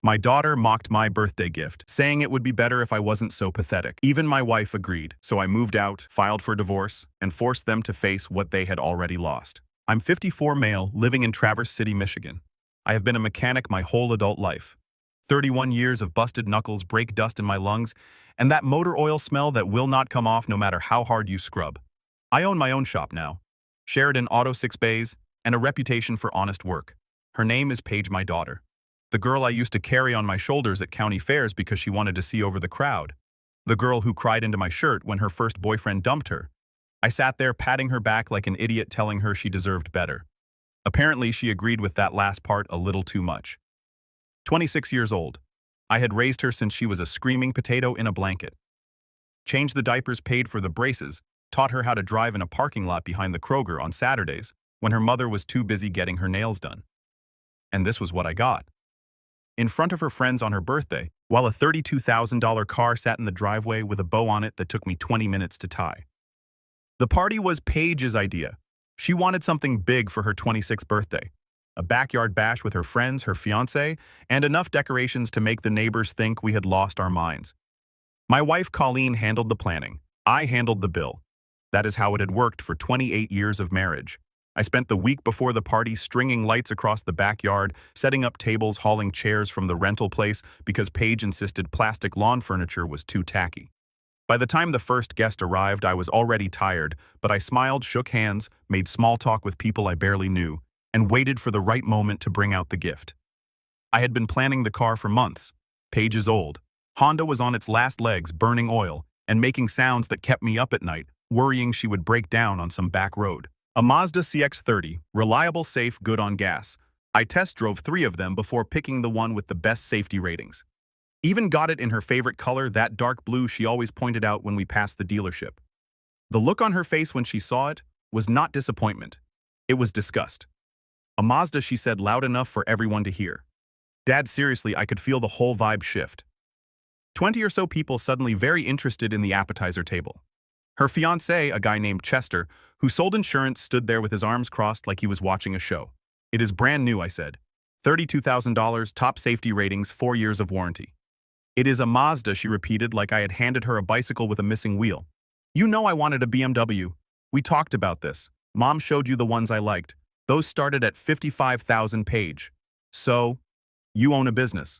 My daughter mocked my birthday gift, saying it would be better if I wasn't so pathetic. Even my wife agreed, so I moved out, filed for divorce, and forced them to face what they had already lost. I'm 54 male, living in Traverse City, Michigan. I have been a mechanic my whole adult life. 31 years of busted knuckles, brake dust in my lungs, and that motor oil smell that will not come off no matter how hard you scrub. I own my own shop now. Sheridan Auto 6 Bays, and a reputation for honest work. Her name is Paige, my daughter. The girl I used to carry on my shoulders at county fairs because she wanted to see over the crowd. The girl who cried into my shirt when her first boyfriend dumped her. I sat there patting her back like an idiot, telling her she deserved better. Apparently, she agreed with that last part a little too much. 26 years old. I had raised her since she was a screaming potato in a blanket. Changed the diapers, paid for the braces, taught her how to drive in a parking lot behind the Kroger on Saturdays when her mother was too busy getting her nails done. And this was what I got. In front of her friends on her birthday, while a $32,000 car sat in the driveway with a bow on it that took me 20 minutes to tie. The party was Paige's idea. She wanted something big for her 26th birthday. A backyard bash with her friends, her fiancé, and enough decorations to make the neighbors think we had lost our minds. My wife Colleen handled the planning. I handled the bill. That is how it had worked for 28 years of marriage. I spent the week before the party stringing lights across the backyard, setting up tables, hauling chairs from the rental place because Paige insisted plastic lawn furniture was too tacky. By the time the first guest arrived, I was already tired, but I smiled, shook hands, made small talk with people I barely knew, and waited for the right moment to bring out the gift. I had been planning the car for months. Paige is old. Honda was on its last legs, burning oil, and making sounds that kept me up at night, worrying she would break down on some back road. A Mazda CX-30, reliable, safe, good on gas. I test drove 3 of them before picking the one with the best safety ratings. Even got it in her favorite color, that dark blue she always pointed out when we passed the dealership. The look on her face when she saw it was not disappointment. It was disgust. A Mazda, she said loud enough for everyone to hear. Dad, seriously, I could feel the whole vibe shift. 20 or so people suddenly very interested in the appetizer table. Her fiancé, a guy named Chester, who sold insurance, stood there with his arms crossed like he was watching a show. It is brand new, I said. $32,000, top safety ratings, 4 years of warranty. It is a Mazda, she repeated like I had handed her a bicycle with a missing wheel. You know I wanted a BMW. We talked about this. Mom showed you the ones I liked. Those started at $55,000 Paige. So, you own a business.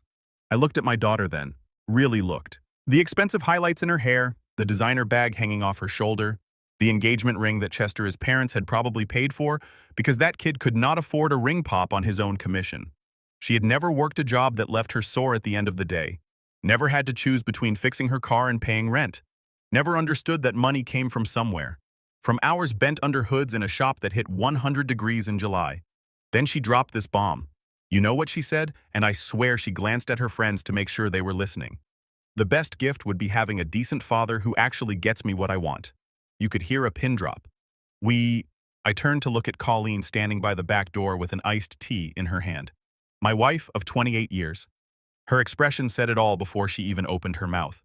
I looked at my daughter then. Really looked. The expensive highlights in her hair, the designer bag hanging off her shoulder, the engagement ring that Chester's parents had probably paid for because that kid could not afford a ring pop on his own commission. She had never worked a job that left her sore at the end of the day. Never had to choose between fixing her car and paying rent. Never understood that money came from somewhere. From hours bent under hoods in a shop that hit 100 degrees in July. Then she dropped this bomb. You know what she said? And I swear she glanced at her friends to make sure they were listening. The best gift would be having a decent father who actually gets me what I want. You could hear a pin drop. I turned to look at Colleen standing by the back door with an iced tea in her hand. My wife of 28 years. Her expression said it all before she even opened her mouth.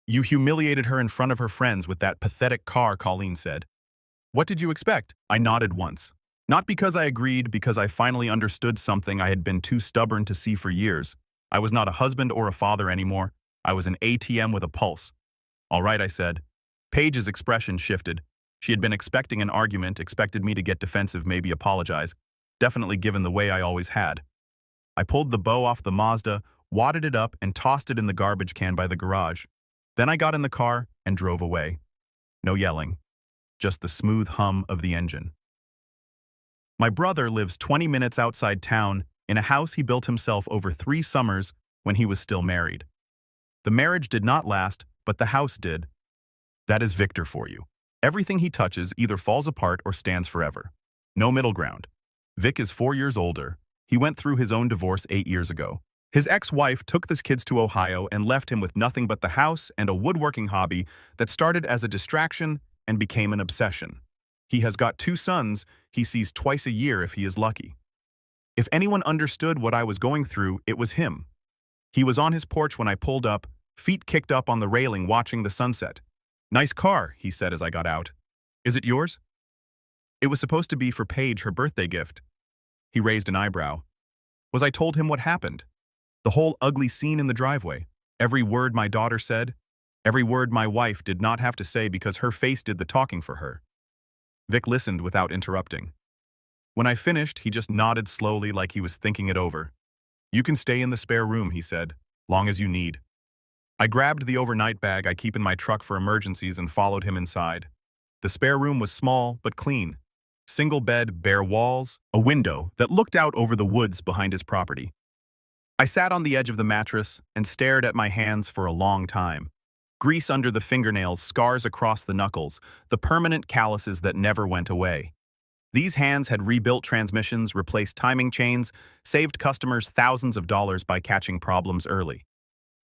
You humiliated her in front of her friends with that pathetic car, Colleen said. What did you expect? I nodded once. Not because I agreed, because I finally understood something I had been too stubborn to see for years. I was not a husband or a father anymore. I was an ATM with a pulse. All right, I said. Paige's expression shifted. She had been expecting an argument, expected me to get defensive, maybe apologize. Definitely given the way I always had. I pulled the bow off the Mazda, wadded it up, and tossed it in the garbage can by the garage. Then I got in the car and drove away. No yelling. Just the smooth hum of the engine. My brother lives 20 minutes outside town in a house he built himself over 3 summers when he was still married. The marriage did not last, but the house did. That is Victor for you. Everything he touches either falls apart or stands forever. No middle ground. Vic is 4 years older. He went through his own divorce 8 years ago. His ex-wife took the kids to Ohio and left him with nothing but the house and a woodworking hobby that started as a distraction and became an obsession. He has got 2 sons he sees twice a year if he is lucky. If anyone understood what I was going through, it was him. He was on his porch when I pulled up, feet kicked up on the railing watching the sunset. Nice car, he said as I got out. Is it yours? It was supposed to be for Paige, her birthday gift. He raised an eyebrow. Was I told him what happened? The whole ugly scene in the driveway. Every word my daughter said. Every word my wife did not have to say because her face did the talking for her. Vic listened without interrupting. When I finished, he just nodded slowly like he was thinking it over. "You can stay in the spare room," he said, "long as you need." I grabbed the overnight bag I keep in my truck for emergencies and followed him inside. The spare room was small but clean. Single bed, bare walls, a window that looked out over the woods behind his property. I sat on the edge of the mattress and stared at my hands for a long time. Grease under the fingernails, scars across the knuckles, the permanent calluses that never went away. These hands had rebuilt transmissions, replaced timing chains, saved customers thousands of dollars by catching problems early.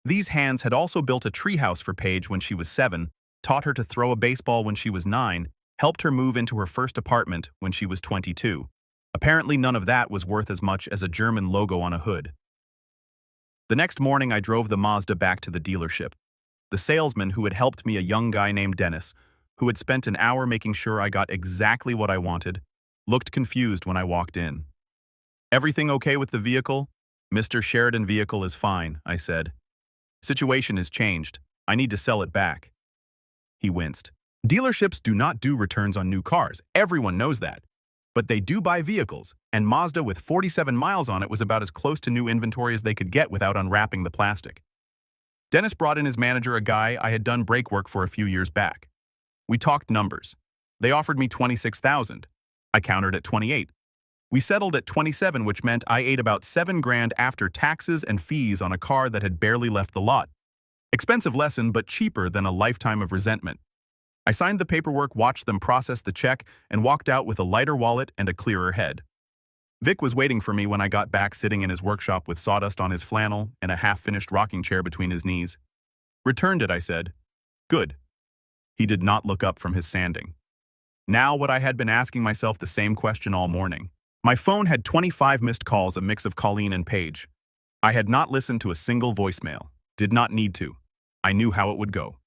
These hands had also built a treehouse for Paige when she was 7, taught her to throw a baseball when she was 9, helped her move into her first apartment when she was 22. Apparently none of that was worth as much as a German logo on a hood. The next morning I drove the Mazda back to the dealership. The salesman who had helped me, a young guy named Dennis, who had spent an hour making sure I got exactly what I wanted, looked confused when I walked in. "Everything okay with the vehicle?" "Mr. Sheridan, vehicle is fine," I said. "Situation has changed. I need to sell it back." He winced. "Dealerships do not do returns on new cars. Everyone knows that. But they do buy vehicles, and Mazda with 47 miles on it was about as close to new inventory as they could get without unwrapping the plastic." Dennis brought in his manager, a guy I had done brake work for a few years back. We talked numbers. They offered me $26,000. I countered at 28. We settled at 27, which meant I ate about $7,000 after taxes and fees on a car that had barely left the lot. Expensive lesson, but cheaper than a lifetime of resentment. I signed the paperwork, watched them process the check, and walked out with a lighter wallet and a clearer head. Vic was waiting for me when I got back, sitting in his workshop with sawdust on his flannel and a half-finished rocking chair between his knees. "Returned it," I said. "Good." He did not look up from his sanding. Now what I had been asking myself the same question all morning. My phone had 25 missed calls, a mix of Colleen and Paige. I had not listened to a single voicemail. Did not need to. I knew how it would go.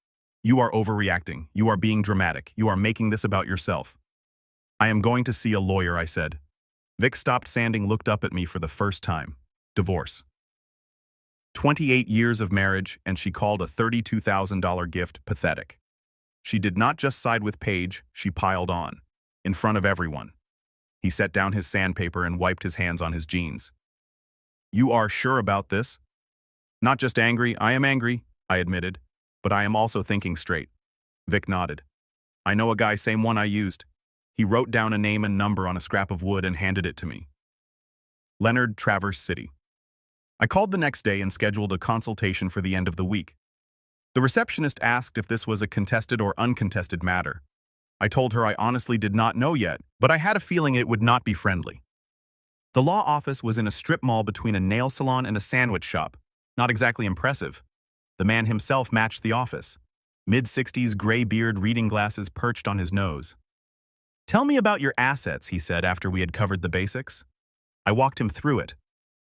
"You are overreacting. You are being dramatic. You are making this about yourself." "I am going to see a lawyer," I said. Vic stopped sanding, looked up at me for the first time. Divorce. 28 years of marriage, and she called a $32,000 gift pathetic. She did not just side with Paige, she piled on. In front of everyone. He set down his sandpaper and wiped his hands on his jeans. "You are sure about this?" "Not just angry, I am angry," I admitted. "But I am also thinking straight." Vic nodded. "I know a guy, same one I used." He wrote down a name and number on a scrap of wood and handed it to me. Leonard, Traverse City. I called the next day and scheduled a consultation for the end of the week. The receptionist asked if this was a contested or uncontested matter. I told her I honestly did not know yet, but I had a feeling it would not be friendly. The law office was in a strip mall between a nail salon and a sandwich shop. Not exactly impressive. The man himself matched the office. Mid-60s, gray beard, reading glasses perched on his nose. "Tell me about your assets," he said after we had covered the basics. I walked him through it.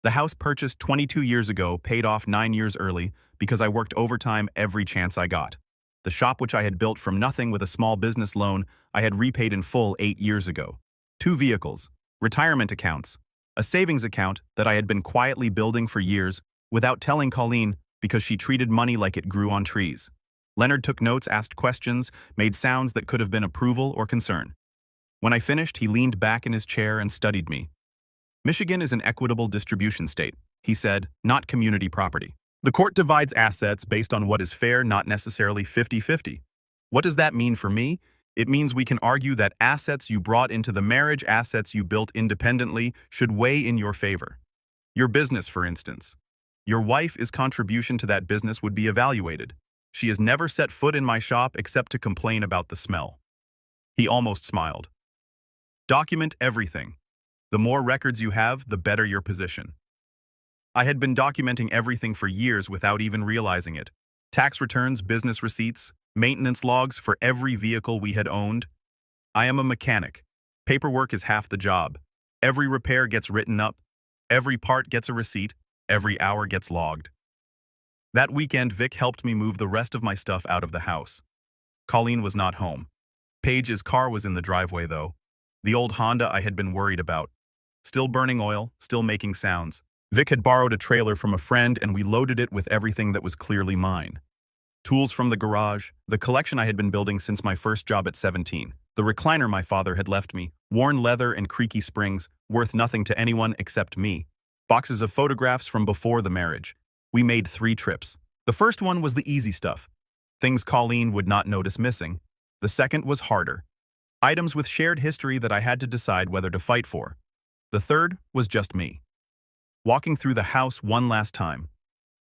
The house purchased 22 years ago paid off 9 years early because I worked overtime every chance I got. The shop, which I had built from nothing with a small business loan, I had repaid in full 8 years ago. 2 vehicles, retirement accounts, a savings account that I had been quietly building for years without telling Colleen because she treated money like it grew on trees. Leonard took notes, asked questions, made sounds that could have been approval or concern. When I finished, he leaned back in his chair and studied me. "Michigan is an equitable distribution state," he said, "not community property. The court divides assets based on what is fair, not necessarily 50-50. What does that mean for me? It means we can argue that assets you brought into the marriage, assets you built independently, should weigh in your favor. Your business, for instance. Your wife's contribution to that business would be evaluated. She has never set foot in my shop except to complain about the smell." He almost smiled. "Document everything. The more records you have, the better your position." I had been documenting everything for years without even realizing it. Tax returns, business receipts, maintenance logs for every vehicle we had owned. I am a mechanic. Paperwork is half the job. Every repair gets written up. Every part gets a receipt. Every hour gets logged. That weekend, Vic helped me move the rest of my stuff out of the house. Colleen was not home. Paige's car was in the driveway, though. The old Honda I had been worried about. Still burning oil, still making sounds. Vic had borrowed a trailer from a friend and we loaded it with everything that was clearly mine. Tools from the garage, the collection I had been building since my first job at 17, the recliner my father had left me, worn leather and creaky springs, worth nothing to anyone except me, boxes of photographs from before the marriage. We made 3 trips. The first one was the easy stuff, things Colleen would not notice missing. The second was harder, items with shared history that I had to decide whether to fight for. The third was just me. Walking through the house one last time.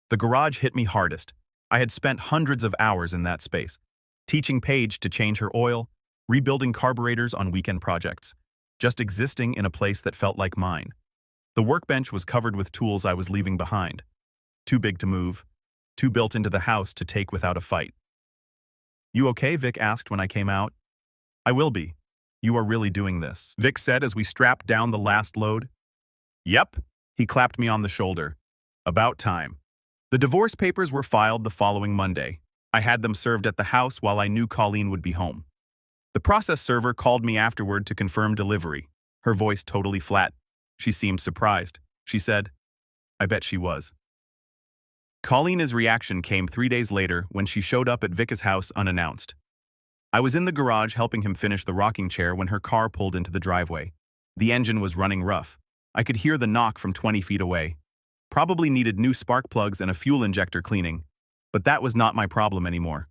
The garage hit me hardest. I had spent hundreds of hours in that space, teaching Paige to change her oil, rebuilding carburetors on weekend projects, just existing in a place that felt like mine. The workbench was covered with tools I was leaving behind. Too big to move, too built into the house to take without a fight. "You okay?" Vic asked when I came out. "I will be. You are really doing this," Vic said as we strapped down the last load. "Yep." He clapped me on the shoulder. "About time." The divorce papers were filed the following Monday. I had them served at the house while I knew Colleen would be home. The process server called me afterward to confirm delivery, her voice totally flat. She seemed surprised. She said, "I bet she was." Colleen's reaction came 3 days later when she showed up at Vic's house unannounced. I was in the garage helping him finish the rocking chair when her car pulled into the driveway. The engine was running rough. I could hear the knock from 20 feet away. Probably needed new spark plugs and a fuel injector cleaning. But that was not my problem anymore.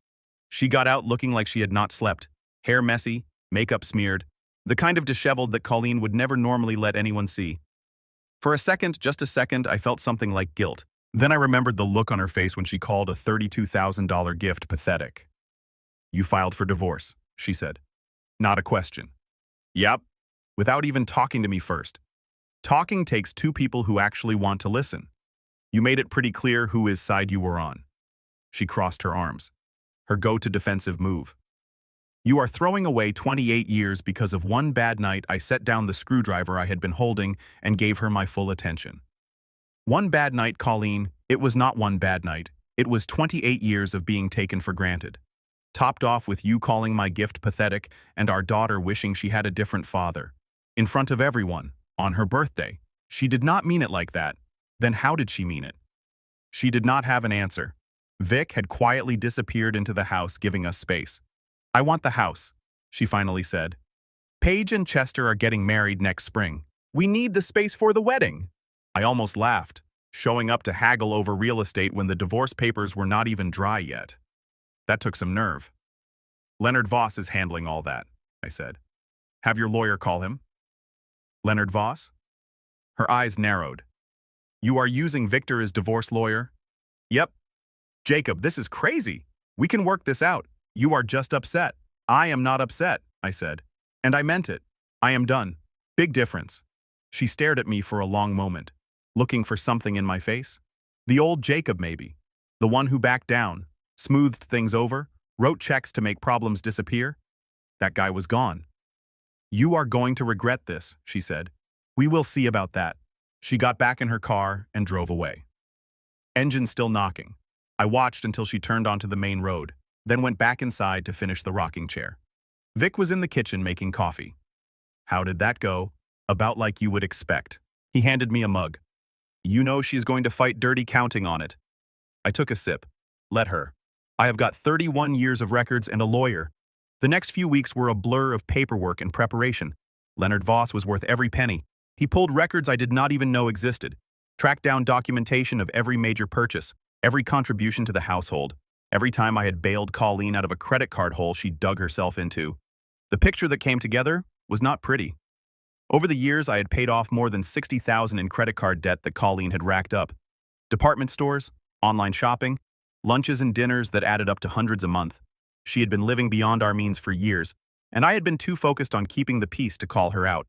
She got out looking like she had not slept, hair messy, makeup smeared, the kind of disheveled that Colleen would never normally let anyone see. For a second, just a second, I felt something like guilt. Then I remembered the look on her face when she called a $32,000 gift pathetic. "You filed for divorce," she said. "Not a question." "Yep," without even talking to me first. Talking takes 2 people who actually want to listen. You made it pretty clear whose side you were on. She crossed her arms. Her go-to defensive move. "You are throwing away 28 years because of one bad night I set down the screwdriver I had been holding and gave her my full attention." One bad night, Colleen. It was not one bad night. It was 28 years of being taken for granted. Topped off with you calling my gift pathetic and our daughter wishing she had a different father. In front of everyone. On her birthday. She did not mean it like that. Then how did she mean it? She did not have an answer. Vic had quietly disappeared into the house, giving us space. "I want the house," she finally said. "Paige and Chester are getting married next spring. We need the space for the wedding." I almost laughed, showing up to haggle over real estate when the divorce papers were not even dry yet. That took some nerve. "Leonard Voss is handling all that," I said. "Have your lawyer call him." "Leonard Voss?" Her eyes narrowed. "You are using Victor as divorce lawyer?" "Yep." "Jacob, this is crazy. We can work this out. You are just upset." "I am not upset," I said. "And I meant it. I am done. Big difference." She stared at me for a long moment, looking for something in my face. The old Jacob, maybe. The one who backed down, smoothed things over, wrote checks to make problems disappear. That guy was gone. "You are going to regret this," she said. "We will see about that." She got back in her car and drove away. Engine still knocking. I watched until she turned onto the main road, then went back inside to finish the rocking chair. Vic was in the kitchen making coffee. "How did that go?" "About like you would expect." He handed me a mug. "You know she's going to fight dirty counting on it." I took a sip. "Let her. I have got 31 years of records and a lawyer." The next few weeks were a blur of paperwork and preparation. Leonard Voss was worth every penny. He pulled records I did not even know existed, tracked down documentation of every major purchase, every contribution to the household. Every time I had bailed Colleen out of a credit card hole she dug herself into. The picture that came together was not pretty. Over the years, I had paid off more than $60,000 in credit card debt that Colleen had racked up. Department stores, online shopping, lunches and dinners that added up to hundreds a month. She had been living beyond our means for years, and I had been too focused on keeping the peace to call her out.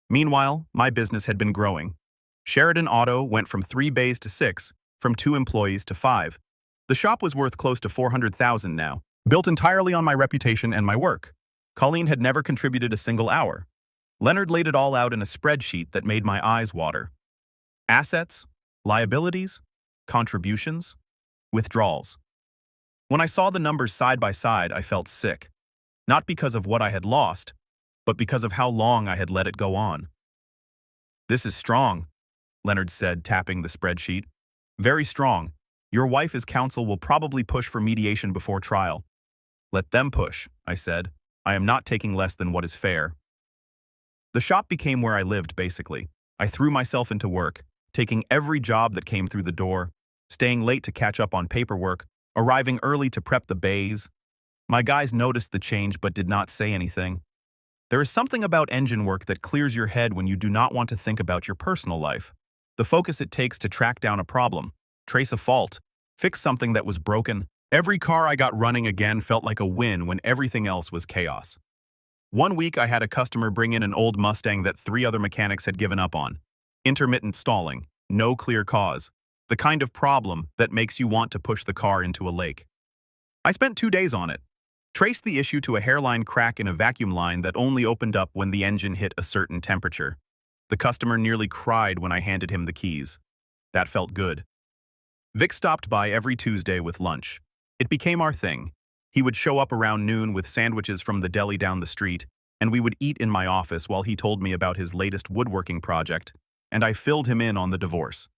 Meanwhile, my business had been growing. Sheridan Auto went from 3 bays to 6, from 2 employees to 5. The shop was worth close to $400,000 now, built entirely on my reputation and my work. Colleen had never contributed a single hour. Leonard laid it all out in a spreadsheet that made my eyes water. Assets, liabilities, contributions, withdrawals. When I saw the numbers side by side, I felt sick. Not because of what I had lost, but because of how long I had let it go on. "This is strong," Leonard said, tapping the spreadsheet. Very strong. Your wife as counsel will probably push for mediation before trial. Let them push, I said. I am not taking less than what is fair. The shop became where I lived, basically. I threw myself into work, taking every job that came through the door, staying late to catch up on paperwork, arriving early to prep the bays. My guys noticed the change but did not say anything. There is something about engine work that clears your head when you do not want to think about your personal life. The focus it takes to track down a problem, trace a fault, fix something that was broken. Every car I got running again felt like a win when everything else was chaos. One week I had a customer bring in an old Mustang that 3 other mechanics had given up on. Intermittent stalling, no clear cause, the kind of problem that makes you want to push the car into a lake. I spent 2 days on it. Traced the issue to a hairline crack in a vacuum line that only opened up when the engine hit a certain temperature. The customer nearly cried when I handed him the keys. That felt good. Vic stopped by every Tuesday with lunch. It became our thing. He would show up around noon with sandwiches from the deli down the street, and we would eat in my office while he told me about his latest woodworking project, and I filled him in on the divorce.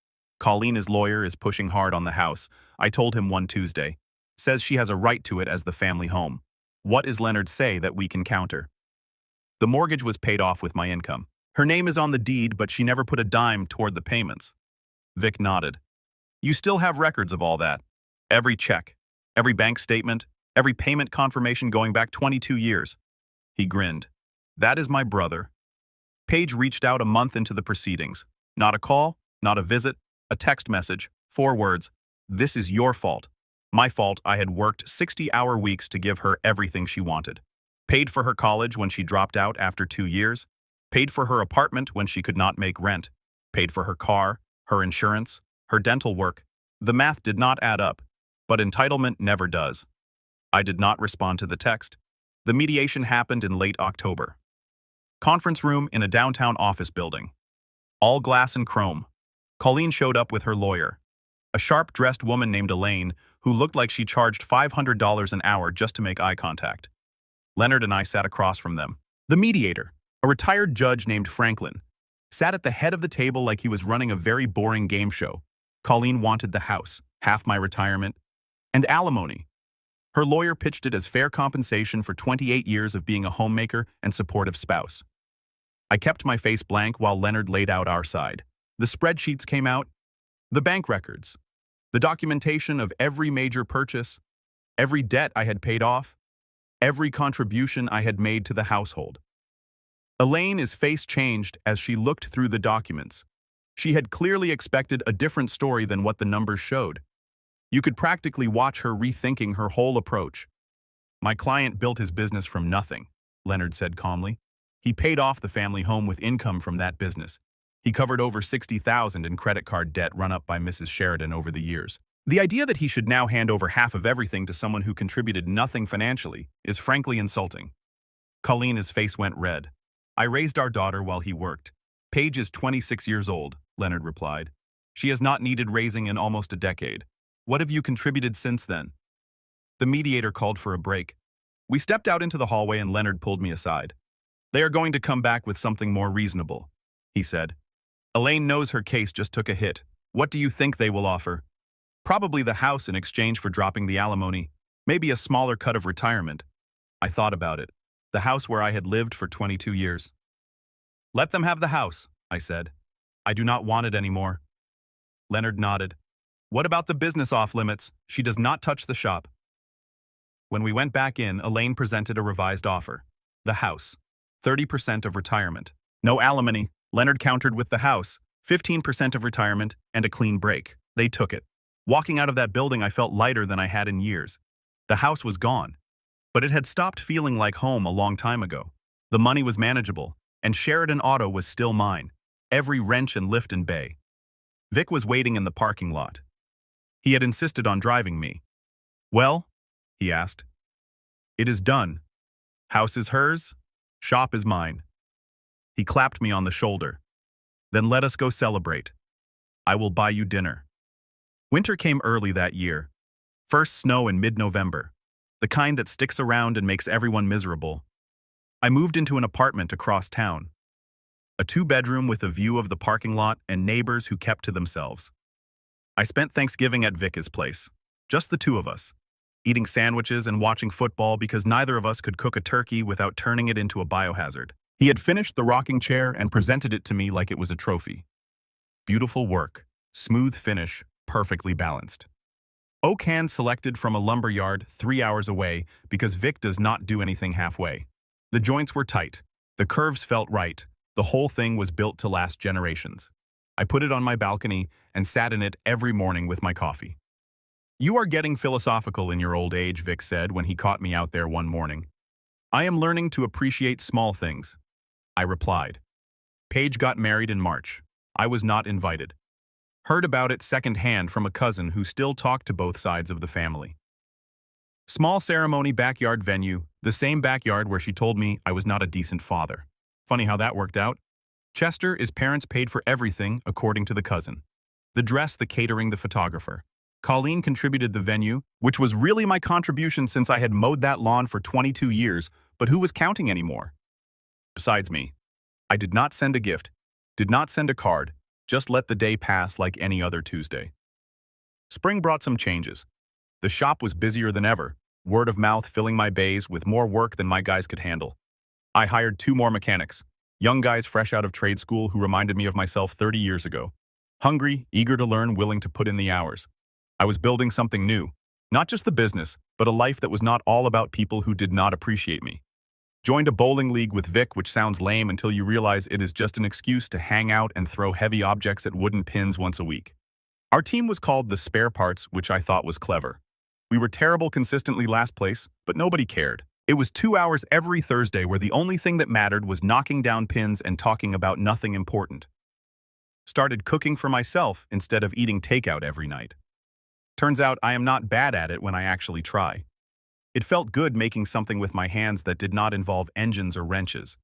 Colleen, his lawyer, is pushing hard on the house. I told him one Tuesday. Says she has a right to it as the family home. What is Leonard say that we can counter? The mortgage was paid off with my income. Her name is on the deed, but she never put a dime toward the payments. Vic nodded. You still have records of all that. Every check, every bank statement, every payment confirmation going back 22 years. He grinned. That is my brother. Paige reached out a month into the proceedings. Not a call, not a visit, a text message, 4 words. This is your fault. My fault I had worked 60-hour weeks to give her everything she wanted. Paid for her college when she dropped out after 2 years. Paid for her apartment when she could not make rent. Paid for her car, her insurance, her dental work. The math did not add up, but entitlement never does. I did not respond to the text. The mediation happened in late October. Conference room in a downtown office building. All glass and chrome. Colleen showed up with her lawyer. A sharp-dressed woman named Elaine, who looked like she charged $500 an hour just to make eye contact. Leonard and I sat across from them. The mediator, a retired judge named Franklin, sat at the head of the table like he was running a very boring game show. Colleen wanted the house, half my retirement, and alimony. Her lawyer pitched it as fair compensation for 28 years of being a homemaker and supportive spouse. I kept my face blank while Leonard laid out our side. The spreadsheets came out, the bank records, the documentation of every major purchase, every debt I had paid off, every contribution I had made to the household. Elaine's face changed as she looked through the documents. She had clearly expected a different story than what the numbers showed. You could practically watch her rethinking her whole approach. My client built his business from nothing, Leonard said calmly. He paid off the family home with income from that business. He covered over $60,000 in credit card debt run up by Mrs. Sheridan over the years. The idea that he should now hand over half of everything to someone who contributed nothing financially is frankly insulting. Colleen's face went red. I raised our daughter while he worked. Paige is 26 years old, Leonard replied. She has not needed raising in almost a decade. What have you contributed since then? The mediator called for a break. We stepped out into the hallway and Leonard pulled me aside. They are going to come back with something more reasonable, he said. Elaine knows her case just took a hit. What do you think they will offer? Probably the house in exchange for dropping the alimony. Maybe a smaller cut of retirement. I thought about it. The house where I had lived for 22 years. Let them have the house, I said. I do not want it anymore. Leonard nodded. What about the business off-limits? She does not touch the shop. When we went back in, Elaine presented a revised offer. The house. 30% of retirement. No alimony. Leonard countered with the house. 15% of retirement and a clean break. They took it. Walking out of that building, I felt lighter than I had in years. The house was gone. But it had stopped feeling like home a long time ago. The money was manageable, and Sheridan Auto was still mine. Every wrench and lift and bay. Vic was waiting in the parking lot. He had insisted on driving me. Well, he asked. It is done. House is hers, shop is mine. He clapped me on the shoulder. Then let us go celebrate. I will buy you dinner. Winter came early that year. First snow in mid-November. The kind that sticks around and makes everyone miserable. I moved into an apartment across town. A two-bedroom with a view of the parking lot and neighbors who kept to themselves. I spent Thanksgiving at Vic's place. Just the two of us. Eating sandwiches and watching football because neither of us could cook a turkey without turning it into a biohazard. He had finished the rocking chair and presented it to me like it was a trophy. Beautiful work. Smooth finish. Perfectly balanced. Oak hand selected from a lumber yard 3 hours away because Vic does not do anything halfway. The joints were tight. The curves felt right. The whole thing was built to last generations. I put it on my balcony and sat in it every morning with my coffee. "You are getting philosophical in your old age," Vic said when he caught me out there one morning. "I am learning to appreciate small things," I replied. Paige got married in March. I was not invited. Heard about it secondhand from a cousin who still talked to both sides of the family. Small ceremony, backyard venue, the same backyard where she told me I was not a decent father. Funny how that worked out. Chester's parents paid for everything, according to the cousin. The dress, the catering, the photographer. Colleen contributed the venue, which was really my contribution since I had mowed that lawn for 22 years, but who was counting anymore? Besides me. I did not send a gift, did not send a card, just let the day pass like any other Tuesday. Spring brought some changes. The shop was busier than ever, word of mouth filling my bays with more work than my guys could handle. I hired 2 more mechanics, young guys fresh out of trade school who reminded me of myself 30 years ago. Hungry, eager to learn, willing to put in the hours. I was building something new, not just the business, but a life that was not all about people who did not appreciate me. Joined a bowling league with Vic, which sounds lame until you realize it is just an excuse to hang out and throw heavy objects at wooden pins once a week. Our team was called the Spare Parts, which I thought was clever. We were terrible consistently last place, but nobody cared. It was 2 hours every Thursday where the only thing that mattered was knocking down pins and talking about nothing important. Started cooking for myself instead of eating takeout every night. Turns out I am not bad at it when I actually try. It felt good making something with my hands that did not involve engines or wrenches.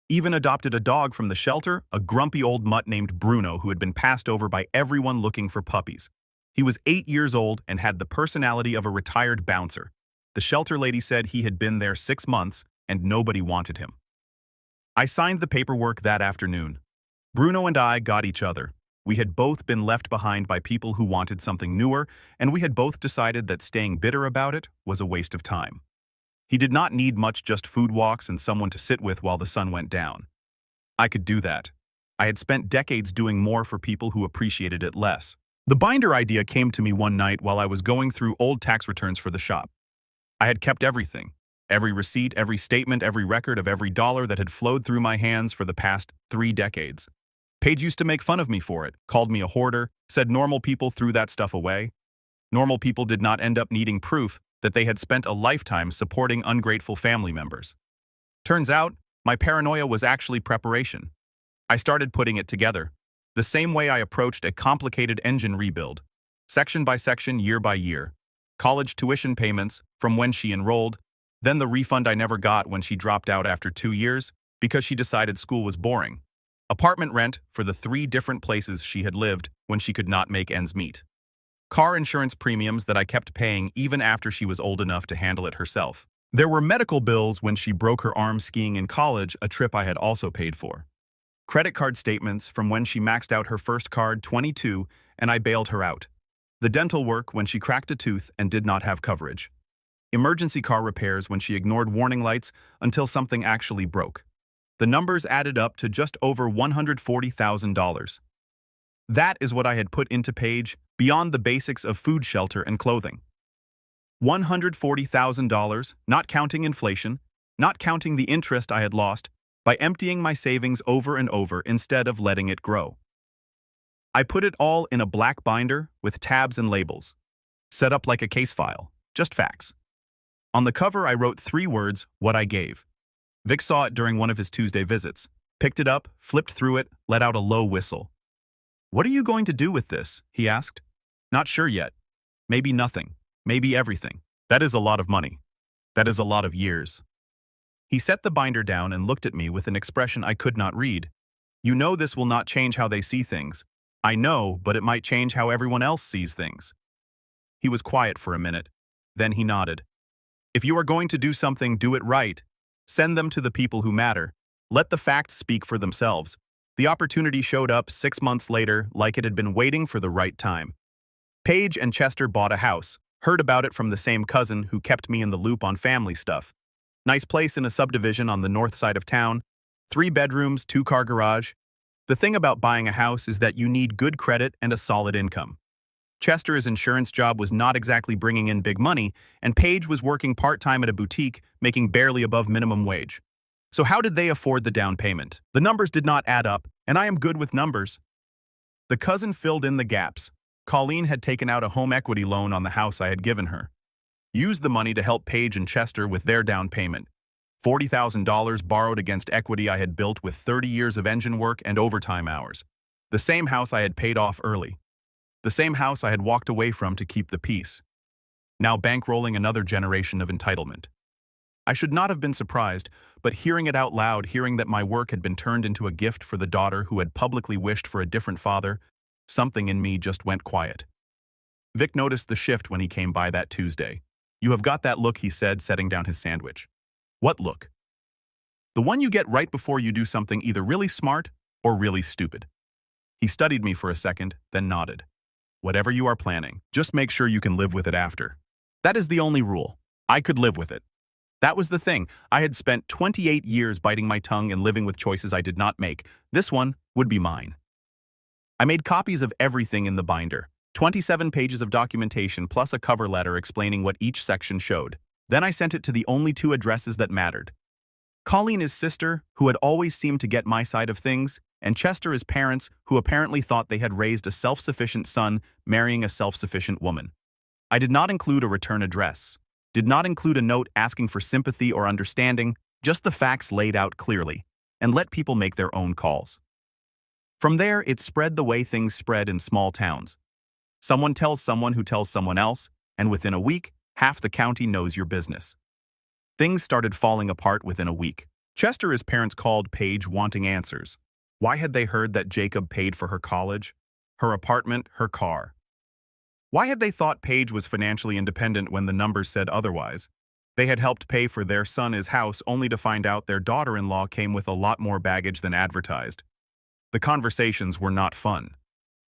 Even adopted a dog from the shelter, a grumpy old mutt named Bruno who had been passed over by everyone looking for puppies. He was 8 years old and had the personality of a retired bouncer. The shelter lady said he had been there 6 months and nobody wanted him. I signed the paperwork that afternoon. Bruno and I got each other. We had both been left behind by people who wanted something newer, and we had both decided that staying bitter about it was a waste of time. He did not need much, just food walks and someone to sit with while the sun went down. I could do that. I had spent decades doing more for people who appreciated it less. The binder idea came to me one night while I was going through old tax returns for the shop. I had kept everything. Every receipt, every statement, every record of every dollar that had flowed through my hands for the past 3 decades. Paige used to make fun of me for it, called me a hoarder, said normal people threw that stuff away. Normal people did not end up needing proof that they had spent a lifetime supporting ungrateful family members. Turns out, my paranoia was actually preparation. I started putting it together, the same way I approached a complicated engine rebuild, section by section, year by year. College tuition payments from when she enrolled, then the refund I never got when she dropped out after 2 years because she decided school was boring. Apartment rent for the 3 different places she had lived when she could not make ends meet. Car insurance premiums that I kept paying even after she was old enough to handle it herself. There were medical bills when she broke her arm skiing in college, a trip I had also paid for. Credit card statements from when she maxed out her first card, 22, and I bailed her out. The dental work when she cracked a tooth and did not have coverage. Emergency car repairs when she ignored warning lights until something actually broke. The numbers added up to just over $140,000. That is what I had put into Paige beyond the basics of food, shelter, and clothing. $140,000, not counting inflation, not counting the interest I had lost by emptying my savings over and over instead of letting it grow. I put it all in a black binder with tabs and labels, set up like a case file, just facts. On the cover I wrote 3 words, what I gave. Vic saw it during one of his Tuesday visits, picked it up, flipped through it, let out a low whistle. "What are you going to do with this?" he asked. "Not sure yet. Maybe nothing. Maybe everything." "That is a lot of money. That is a lot of years." He set the binder down and looked at me with an expression I could not read. "You know this will not change how they see things." "I know, but it might change how everyone else sees things." He was quiet for a minute. Then he nodded. "If you are going to do something, do it right. Send them to the people who matter. Let the facts speak for themselves. The opportunity showed up 6 months later like it had been waiting for the right time. Paige and Chester bought a house, heard about it from the same cousin who kept me in the loop on family stuff. Nice place in a subdivision on the north side of town, 3 bedrooms, 2-car garage. The thing about buying a house is that you need good credit and a solid income. Chester's insurance job was not exactly bringing in big money, and Paige was working part-time at a boutique, making barely above minimum wage. So how did they afford the down payment? The numbers did not add up, and I am good with numbers. The cousin filled in the gaps. Colleen had taken out a home equity loan on the house I had given her. Used the money to help Paige and Chester with their down payment. $40,000 borrowed against equity I had built with 30 years of engine work and overtime hours. The same house I had paid off early. The same house I had walked away from to keep the peace. Now bankrolling another generation of entitlement. I should not have been surprised, but hearing it out loud, hearing that my work had been turned into a gift for the daughter who had publicly wished for a different father, something in me just went quiet. Vic noticed the shift when he came by that Tuesday. "You have got that look," he said, setting down his sandwich. "What look?" "The one you get right before you do something either really smart or really stupid." He studied me for a second, then nodded. "Whatever you are planning, just make sure you can live with it after. That is the only rule. I could live with it." That was the thing. I had spent 28 years biting my tongue and living with choices I did not make. This one would be mine. I made copies of everything in the binder, 27 pages of documentation plus a cover letter explaining what each section showed. Then I sent it to the only 2 addresses that mattered. Colleen's sister, who had always seemed to get my side of things, and Chester's parents, who apparently thought they had raised a self-sufficient son marrying a self-sufficient woman. I did not include a return address, did not include a note asking for sympathy or understanding, just the facts laid out clearly, and let people make their own calls. From there, it spread the way things spread in small towns. Someone tells someone who tells someone else, and within a week, half the county knows your business. Things started falling apart within a week. Chester's parents called Paige wanting answers. Why had they heard that Jacob paid for her college, her apartment, her car? Why had they thought Paige was financially independent when the numbers said otherwise? They had helped pay for their son's house only to find out their daughter-in-law came with a lot more baggage than advertised. The conversations were not fun.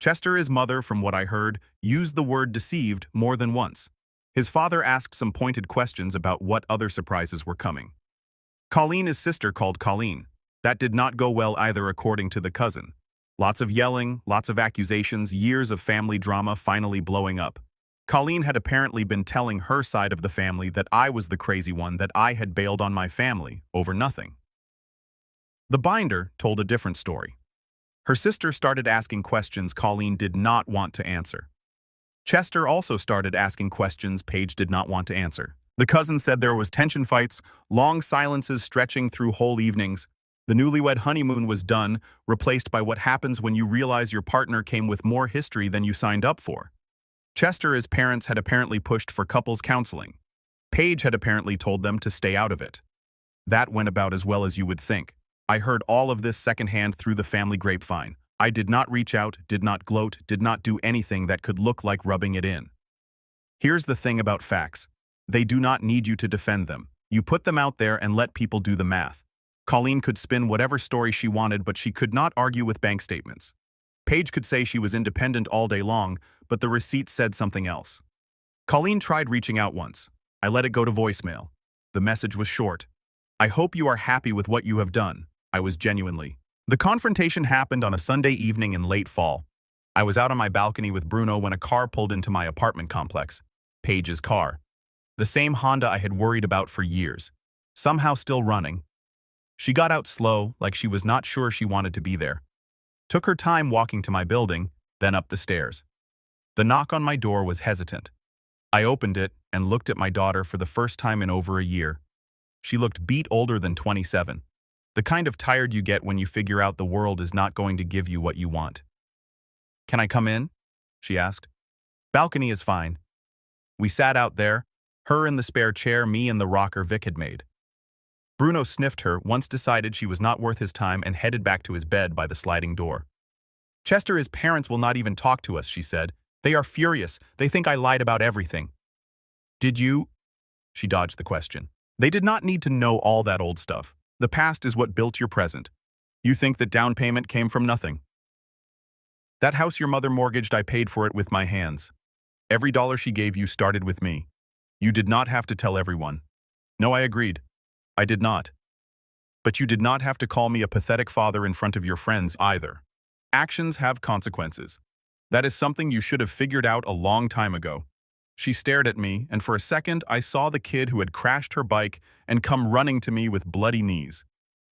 Chester's mother, from what I heard, used the word deceived more than once. His father asked some pointed questions about what other surprises were coming. Colleen's sister called Colleen. That did not go well either, according to the cousin. Lots of yelling, lots of accusations, years of family drama finally blowing up. Colleen had apparently been telling her side of the family that I was the crazy one, that I had bailed on my family over nothing. The binder told a different story. Her sister started asking questions Colleen did not want to answer. Chester also started asking questions Paige did not want to answer. The cousin said there was tension fights, long silences stretching through whole evenings. The newlywed honeymoon was done, replaced by what happens when you realize your partner came with more history than you signed up for. Chester's parents had apparently pushed for couples counseling. Paige had apparently told them to stay out of it. That went about as well as you would think. I heard all of this secondhand through the family grapevine. I did not reach out, did not gloat, did not do anything that could look like rubbing it in. Here's the thing about facts. They do not need you to defend them. You put them out there and let people do the math. Colleen could spin whatever story she wanted, but she could not argue with bank statements. Paige could say she was independent all day long, but the receipts said something else. Colleen tried reaching out once. I let it go to voicemail. The message was short. "I hope you are happy with what you have done." I was genuinely. The confrontation happened on a Sunday evening in late fall. I was out on my balcony with Bruno when a car pulled into my apartment complex. Paige's car. The same Honda I had worried about for years. Somehow still running. She got out slow, like she was not sure she wanted to be there. Took her time walking to my building, then up the stairs. The knock on my door was hesitant. I opened it and looked at my daughter for the first time in over a year. She looked beat older than 27. The kind of tired you get when you figure out the world is not going to give you what you want. "Can I come in?" she asked. "Balcony is fine." We sat out there, her in the spare chair, me in the rocker Vic had made. Bruno sniffed her, once decided she was not worth his time, and headed back to his bed by the sliding door. "Chester's parents will not even talk to us," she said. "They are furious. They think I lied about everything." "Did you?" She dodged the question. "They did not need to know all that old stuff. The past is what built your present. You think that down payment came from nothing? That house your mother mortgaged, I paid for it with my hands. Every dollar she gave you started with me. You did not have to tell everyone. No, I agreed. I did not. But you did not have to call me a pathetic father in front of your friends either. Actions have consequences. That is something you should have figured out a long time ago. She stared at me, and for a second I saw the kid who had crashed her bike and come running to me with bloody knees.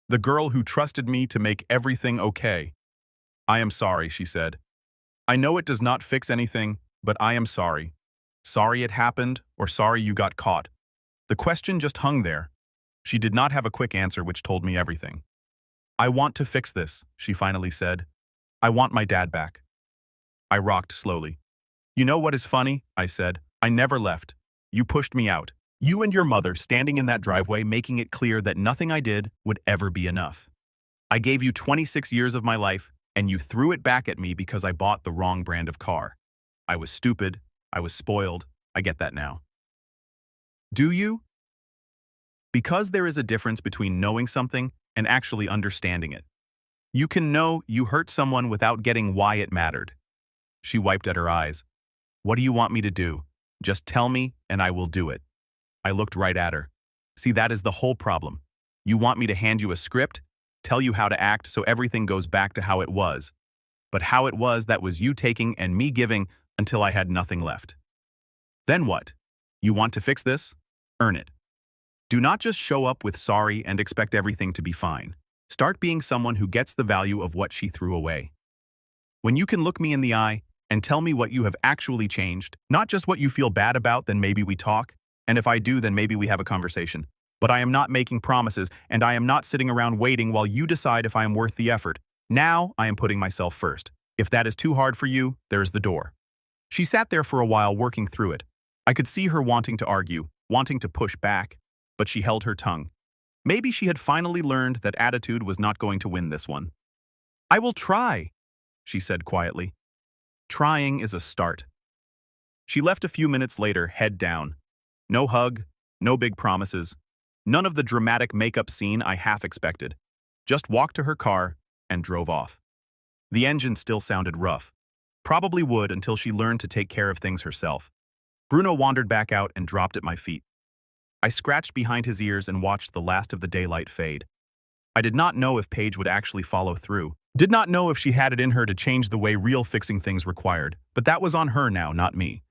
The girl who trusted me to make everything okay. I am sorry, she said. I know it does not fix anything, but I am sorry. Sorry it happened, or sorry you got caught. The question just hung there. She did not have a quick answer which told me everything. I want to fix this, she finally said. I want my dad back. I rocked slowly. You know what is funny? I said. I never left. You pushed me out. You and your mother standing in that driveway making it clear that nothing I did would ever be enough. I gave you 26 years of my life, and you threw it back at me because I bought the wrong brand of car. I was stupid. I was spoiled. I get that now. Do you? Because there is a difference between knowing something and actually understanding it. You can know you hurt someone without getting why it mattered. She wiped at her eyes. What do you want me to do? Just tell me, and I will do it. I looked right at her. See, that is the whole problem. You want me to hand you a script, tell you how to act so everything goes back to how it was. But how it was, that was you taking and me giving until I had nothing left. Then what? You want to fix this? Earn it. Do not just show up with sorry and expect everything to be fine. Start being someone who gets the value of what she threw away. When you can look me in the eye and tell me what you have actually changed, not just what you feel bad about, then maybe we talk. And if I do, then maybe we have a conversation. But I am not making promises, and I am not sitting around waiting while you decide if I am worth the effort. Now I am putting myself first. If that is too hard for you, there is the door. She sat there for a while working through it. I could see her wanting to argue, wanting to push back, but she held her tongue. Maybe she had finally learned that attitude was not going to win this one. I will try, she said quietly. Trying is a start. She left a few minutes later, head down. No hug, no big promises, none of the dramatic makeup scene I half expected. Just walked to her car and drove off. The engine still sounded rough. Probably would until she learned to take care of things herself. Bruno wandered back out and dropped at my feet. I scratched behind his ears and watched the last of the daylight fade. I did not know if Paige would actually follow through. Did not know if she had it in her to change the way real fixing things required, but that was on her now, not me.